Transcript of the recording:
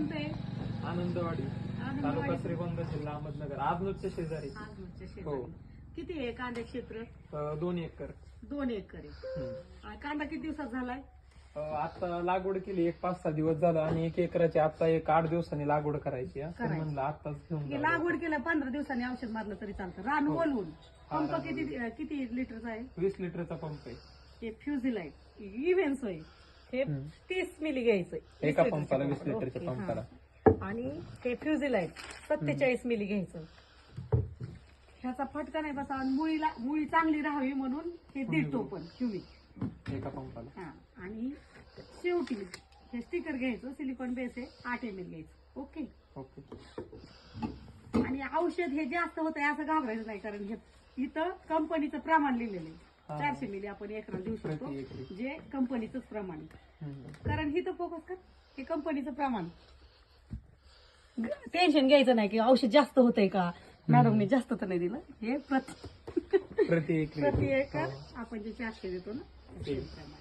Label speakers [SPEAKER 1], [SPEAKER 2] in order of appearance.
[SPEAKER 1] कोणतं आहे?
[SPEAKER 2] आनंदवाडी, तालुका
[SPEAKER 1] आनंदवाडी.
[SPEAKER 2] श्रीगोंदा, जिल्हा अहमदनगर, आजनूरच्या शेजारी.
[SPEAKER 1] आजूबाजूच्या
[SPEAKER 2] हो.
[SPEAKER 1] शेजारी. किती आहे कांदा क्षेत्र?
[SPEAKER 2] 2 एकर.
[SPEAKER 1] 2 एकर आहे. आणि कांदा किती दिवसात झालाय?
[SPEAKER 2] आता लागवड केली 5-6 दिवस झालं आणि 1 एकराची आता 8 दिवसांनी लागवड करायची.
[SPEAKER 1] करायची.
[SPEAKER 2] म्हणलं आताच घेऊन
[SPEAKER 1] हे
[SPEAKER 2] जाऊ.
[SPEAKER 1] लागवड केल्या 15 दिवसांनी औषध मारलं तरी चालतं. रान
[SPEAKER 2] हो.
[SPEAKER 1] ओलवून.
[SPEAKER 2] हा,
[SPEAKER 1] पंप
[SPEAKER 2] रान
[SPEAKER 1] किती लिटरचा आहे?
[SPEAKER 2] 20 लिटरचा पंप आहे.
[SPEAKER 1] हे फ्युझिलाइट इव्हेन्स होय. हे 30 मिली घ्यायचंय.
[SPEAKER 2] एका पंपाला 20 लिटरच्या
[SPEAKER 1] ओके,
[SPEAKER 2] पंपाला.
[SPEAKER 1] हा. आणि हे फ्युझिलाइट 47 मिली घ्यायचं. ह्याचा फटका नाही बसा. आणि मुळी चांगली राहावी म्हणून हे देतो पण क्युमिक
[SPEAKER 2] एका पंपाला.
[SPEAKER 1] हा. आणि शेवटी हे स्टिकर घ्यायचं. सिलिकॉन बेस आहे. 8 ml घ्यायचं. ओके.
[SPEAKER 2] ओके.
[SPEAKER 1] आणि औषध हे जास्त होत आहे असं घाबरायचं नाही, कारण हे इथं कंपनीचं प्रमाण लिहिलेलं आहे. 400 मिली आपण एकराला देऊ शकतो,
[SPEAKER 2] प्रति एकरी.
[SPEAKER 1] जे कंपनीचंच प्रमाण आहे. कारण इथं फोकस कर, हे कंपनीचं प्रमाण. टेन्शन घ्यायचं नाही की औषध जास्त होतंय का, मॅडमने जास्त तर नाही दिलं. हे
[SPEAKER 2] प्रति एकरी.
[SPEAKER 1] प्रति एकर आपण जे 400 देतो ना,
[SPEAKER 2] ते.
[SPEAKER 1] त्याप्रमाणे.